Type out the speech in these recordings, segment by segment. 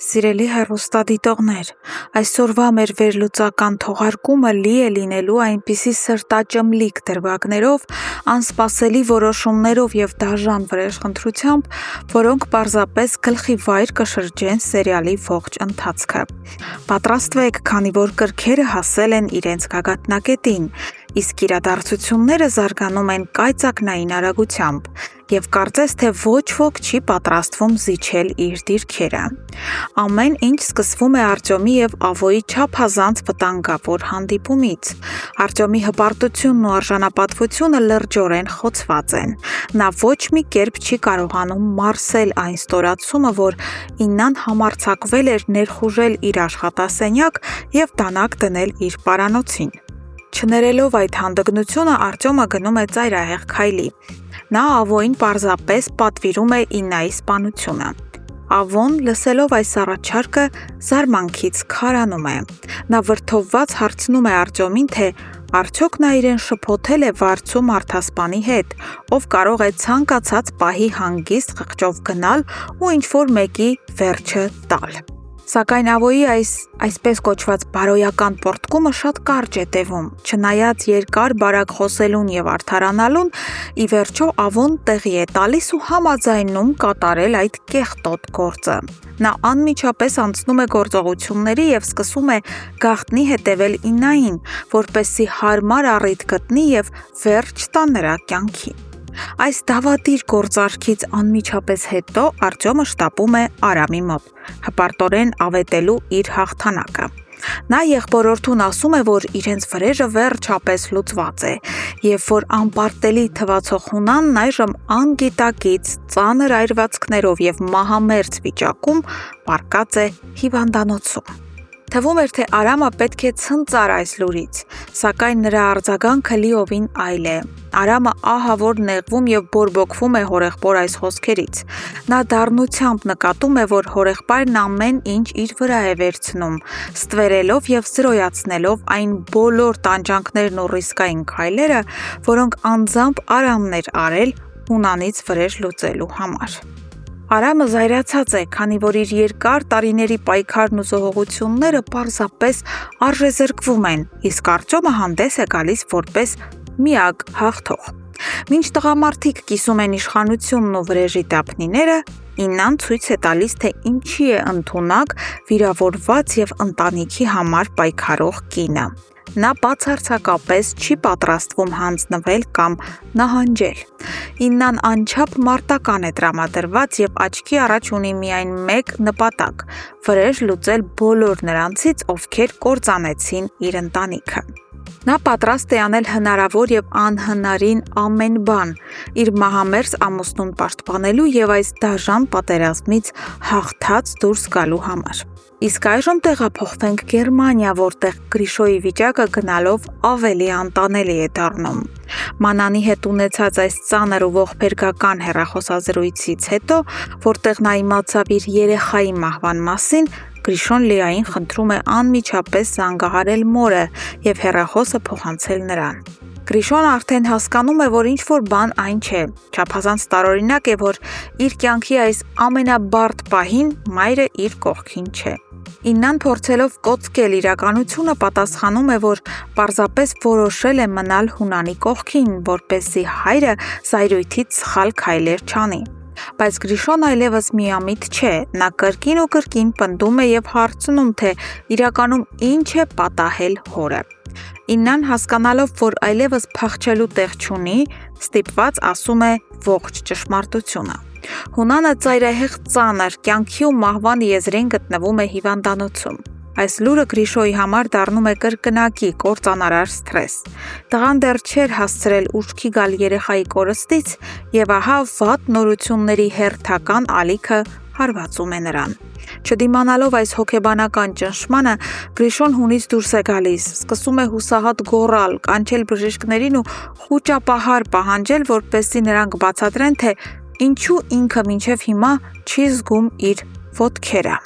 Սիրելի հեռուստադիտողներ, այսօրվա մեր վերլուծական թողարկումը լի է լինելու այնպիսի սրտաճմլիկ դրվագներով, անսպասելի որոշումներով և դաժան վրեժխնդրությամբ, որոնք պարզապես գլխի վայր կշրջեն սերիալի ողջ ընթացքը։ Պատրաստվեք, քանի որ կրքերը հասել են իրենց գագաթնակետին, իսկ իրադարձությունները զարգանում են կայծակնային արագությամբ, և կարծես թե ոչ ոք չի պատրաստվում զիջել իր դիրքերը։ Ամեն ինչ սկսվում է Արտյոմի և Ավոյի չափազանց վտանգավոր հանդիպումից։ Արտյոմի հպարտությունն ու արժանապատվությունը լրջորեն խոցված են։ Նա ոչ մի կերպ չի կարողանում մարսել այն ստորացումը, որ Իննան համարձակվել էր ներխուժել իր աշխատասենյակ և դանակ դնել իր պարանոցին։ Չներելով այդ հանդգնությունը, Արտյոմը գնում է ծայրահեղ քայլի։ Նա Ավոյին պարզապես պատվիրում է Իննայի սպանությունը։ Ավոն, լսելով այս առաջարկը, զարմանքից քարանում է։ Նա վրդովված հարցնում է Արտյոմին, թե արդյոք նա իրեն շփոթել է վարձու մարդասպանի հետ, ով կարող է ցանկացած պահի հանգիստ խղճով գնալ ու ինչ-որ մեկի վերջը տալ։ Սակայն Ավոյի այսպես կոչված բարոյական պոռթկումը շատ կարճ է տևում։ Չնայած երկար բարակ խոսելուն և արդարանալուն, ի վերջո Ավոն տեղի է տալիս ու համաձայնում կատարել այդ կեղտոտ գործը։ Նա անմիջապես անցնում է գործողությունների և սկսում է գաղտնի հետևել Իննային, որպեսզի հարմար առիթ գտնի և վերջ տա նրա կյանքին։ Այս դավադիր գործարքից անմիջապես հետո Արտյոմը շտապում է Արամի մոտ, հպարտորեն ավետելու իր հաղթանակը։ Նա եղբորորդուն ասում է, որ իրենց վրեժը վերջապես լուծված է, և որ անպարտելի թվացող հունանն այժմ անգիտակից, ծանր այրվածքներով և մահամերձ վիճակում պառկած է հիվանդանոցում։ Թվում էր, թե Արամը պետք է ցնծար այս լուրից, սակայն նրա արձագանքը լիովին այլ է։ Արամը ահավոր նեղվում և բորբոքվում է հորեղբոր այս խոսքերից։ Նա դառնությամբ նկատում է, որ հորեղբայրն ամեն ինչ իր վրա է վերցնում, ստվերելով և զրոյացնելով այն բոլոր տանջանքներն ու ռիսկային քայլերը, որոնք անձամբ Արամն էր արել Հունանից վրեժ լուծելու համար։ Արամը զայրացած է, քանի որ իր երկար տարիների պայքարն ու զոհողությունները պարզապես արժեզրկվում են, իսկ Արտյոմը հանդես է գալիս որպես միակ հաղթող։ Մինչ տղամարդիկ կիսում են իշխանությունն ու վրեժի դափնիները, Իննան ցույց է տալիս, թե ինչի է ընդունակ վիրավորված և ընտանիքի համար պայքարող կինը։ Նա բացարձակապես չի պատրաստվում հանձնվել կամ նահանջել։ Իննան անչափ մարտական է տրամադրված և աչքի առաջ ունի միայն մեկ նպատակ՝ վրեժ լուծել բոլոր նրանցից, ովքեր կործանեցին իր ընտանիքը։ Նա պատրաստ է անել հնարավոր և անհնարին ամեն բան՝ իր մահամերձ ամուսնուն պաշտպանելու և այս դաժան պատերազմից հաղթած դուրս գալու համար։ Իսկ այժմ տեղափոխվենք Գերմանիա, որտեղ Գրիշոյի վիճակը գնալով ավելի անտանելի է դառնում։ Մանանի հետ ունեցած այս ծանր ու ողբերգական հեռախոսազրույցից հետո, որտեղ նա իմացավ իր երեխայի մահվան մասին, Գրիշոն Լիային խնդրում է անմիջապես զանգահարել մորը և հեռախոսը փոխանցել նրան։ Գրիշոն արդեն հասկանում է, որ ինչ-որ բան այն չէ։ Չափազանց տարօրինակ է, որ իր կյանքի այս ամենաբարդ պահին մայրը իր կողքին չէ։ Իննան փորձելով կոծկել իրականությունը, պատասխանում է, որ պարզապես որոշել է մնալ Հունանի կողքին, որպեսզի հայրը զայրույթից սխալ քայլեր չանի։ Բայց Գրիշոն այլևս միամիտ չէ։ Նա կրկին ու կրկին պնդում է և հարցնում, թե իրականում ինչ է պատահել հորը։ Իննան, հասկանալով, որ այլևս փախչելու տեղ չունի, ստիպված ասում է ողջ ճշմարտությունը։ Հունանը ծայրահեղ ծանր, կյանքի ու մահվան եզրին գտնվում է հիվանդանոցում։ Այս լուրը Գրիշոյի համար դառնում է կրկնակի, կործանարար սթրես։ Տղան դեռ չէր հասցրել ուշքի գալ երեխայի կորստից, և ահա վատ նորությունների հերթական ալիքը հարվածում է նրան։ Չդիմանալով այս հոգեբանական ճնշմանը, Գրիշոն հունից դուրս է գալիս, սկսում է հուսահատ գոռալ, կանչել բժիշկներին ու խուճապահար պահանջել, որպեսզի նրանք բացատրեն, թե ինչու ինքը մինչև հիմա չի զգում իր ոտքերը։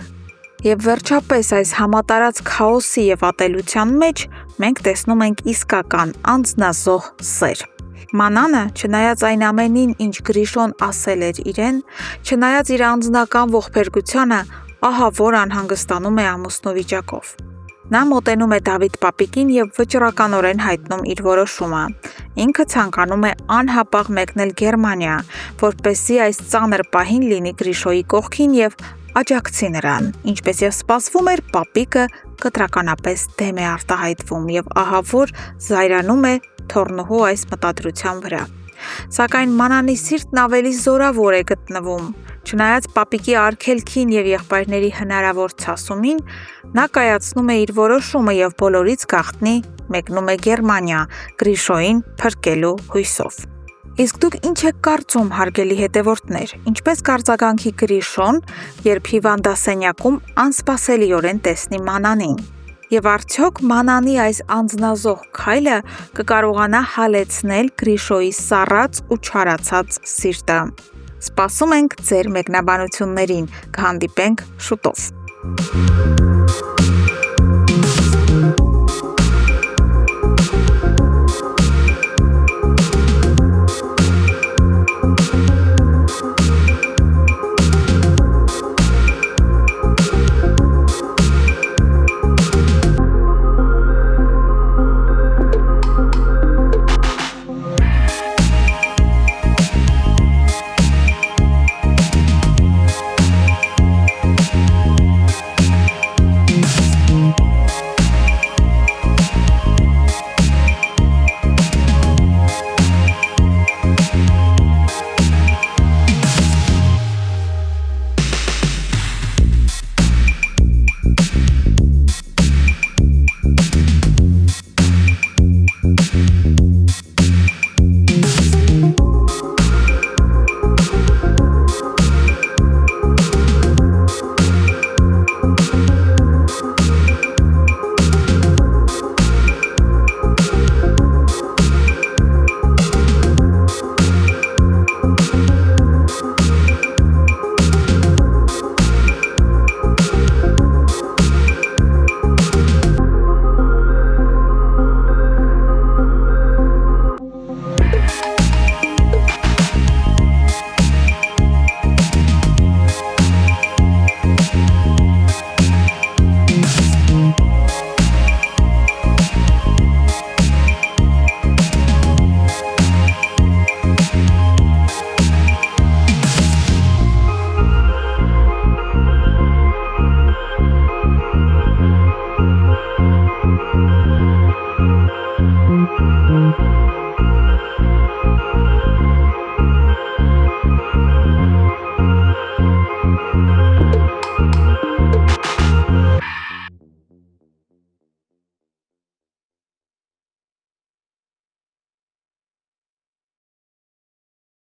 Եվ վերջապես այս համատարած քաոսի և ատելության մեջ մենք տեսնում ենք իսկական անձնազոհ սեր։ Մանանը, չնայած այն ամենին, ինչ Գրիշոն ասել էր իրեն, չնայած իր անձնական ողբերգությանը, Ահա որ անհանգստանում է ամուսնու վիճակով։ Նա մոտենում է Դավիթ պապիկին և վճռականորեն հայտնում իր որոշումը։ Ինքը ցանկանում է անհապաղ մեկնել Գերմանիա, որպեսզի այս ծանր պահին լինի Գրիշոյի կողքին և աջակցի նրան։ Ինչպես և սպասվում էր, պապիկը կտրականապես դեմ է արտահայտվում և ահա որ զայրանում է թոռնուհու այս մտադրության վրա։ Սակայն Մանանի սիրտն ավելի զորավոր է գտնվում։ Չնայած պապիկի արգելքին և եղբայրների հնարավոր ցասումին, նա կայացնում է իր որոշումը և բոլորից գաղտնի մեկնում է Գերմանիա՝ Գրիշոյին փրկելու հույսով։ Իսկ դուք ինչ եք կարծում, հարգելի հետևորդներ, ինչպես կարձագանքի Գրիշոն, երբ հիվանդասենյակում անսպասելիորեն տեսնի Մանանին։ Եվ արդյոք Մանանի այս անձնազոհ քայլը կկարողանա հալեցնել Գրիշոյի սառած ու չարացած սիրտը։ Սպասում ենք ձեր մեկնաբանություններին, կհանդիպենք շուտով։